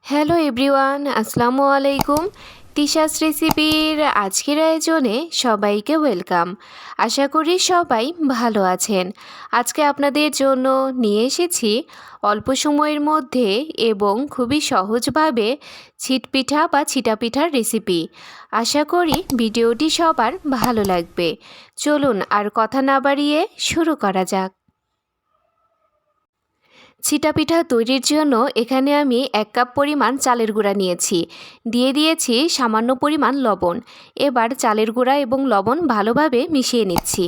Hello everyone, আসসালামু আলাইকুম। তিশাস রেসিপির আজকের আয়োজনে সবাইকে ওয়েলকাম। আশা করি সবাই ভালো আছেন। আজকে আপনাদের জন্য নিয়ে এসেছি অল্প সময়ের মধ্যে এবং খুবই সহজভাবে ছিট পিঠা বা ছিটা পিঠার রেসিপি। আশা করি ভিডিওটি সবার ভালো লাগবে। চলুন আর কথা না বাড়িয়ে শুরু করা যাক। ছিটা পিঠা তৈরির জন্য এখানে আমি 1 কাপ পরিমাণ চালের গুঁড়া নিয়েছি, দিয়ে দিয়েছি সামান্য পরিমাণ লবণ। এবার চালের গুঁড়া এবং লবণ ভালোভাবে মিশিয়ে নিচ্ছি।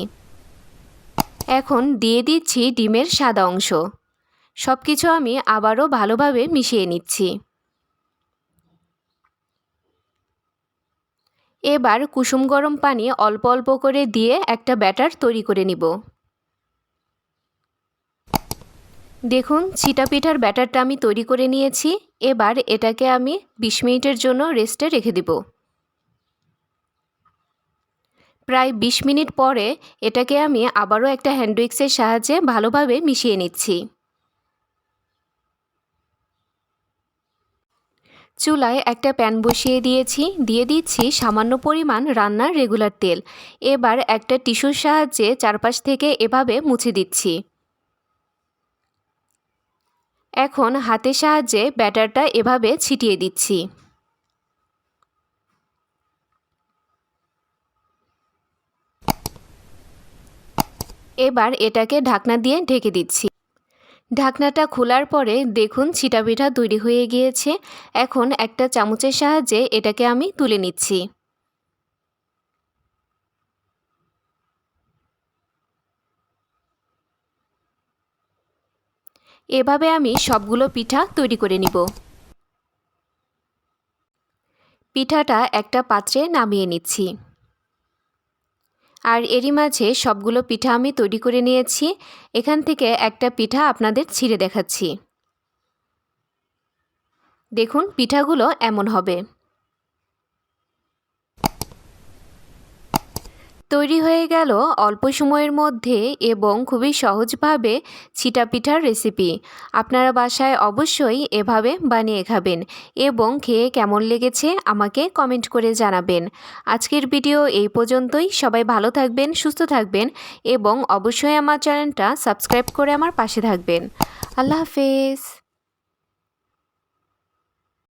এখন দিয়ে দিচ্ছি ডিমের সাদা অংশ। সব কিছু আমি আবারও ভালোভাবে মিশিয়ে নিচ্ছি। এবার কুসুম গরম পানি অল্প অল্প করে দিয়ে একটা ব্যাটার তৈরি করে নিব। দেখুন, ছিটা পিঠার ব্যাটারটা আমি তৈরি করে নিয়েছি। এবার এটাকে আমি 20 মিনিটের জন্য রেস্টে রেখে দিব। প্রায় 20 মিনিট পরে এটাকে আমি আবারও একটা হ্যান্ড উইক্সের সাহায্যে ভালোভাবে মিশিয়ে নিচ্ছি। চুলায় একটা প্যান বসিয়ে দিয়েছি, দিয়ে দিচ্ছি সামান্য পরিমাণ রান্নার রেগুলার তেল। এবার একটা টিস্যুর সাহায্যে চারপাশ থেকে এভাবে মুছে দিচ্ছি। এখন হাতের সাহায্যে ব্যাটারটা এভাবে ছিটিয়ে দিচ্ছি। এবার এটাকে ঢাকনা দিয়ে ঢেকে দিচ্ছি। ঢাকনাটা খোলার পরে দেখুন ছিটা পিঠা তৈরি হয়ে গিয়েছে। এখন একটা চামচের সাহায্যে এটাকে আমি তুলে নিচ্ছি। এভাবে আমি সবগুলো পিঠা তৈরি করে নিব। পিঠাটা একটা পাত্রে নামিয়ে নিচ্ছি। আর এরই মাঝে সবগুলো পিঠা আমি তৈরি করে নিয়েছি। এখান থেকে একটা পিঠা আপনাদের ছিঁড়ে দেখাচ্ছি। দেখুন, পিঠাগুলো এমন হবে। তৈরি হয়ে গেল অল্প সময়ের মধ্যে এবং খুবই সহজভাবে ছিটা পিঠার রেসিপি। আপনারা বাসায় অবশ্যই এভাবে বানিয়ে খাবেন এবং খেয়ে কেমন লেগেছে আমাকে কমেন্ট করে জানাবেন। আজকের ভিডিও এই পর্যন্তই। সবাই ভালো থাকবেন, সুস্থ থাকবেন এবং অবশ্যই আমার চ্যানেলটা সাবস্ক্রাইব করে আমার পাশে থাকবেন। আল্লাহ হাফেজ।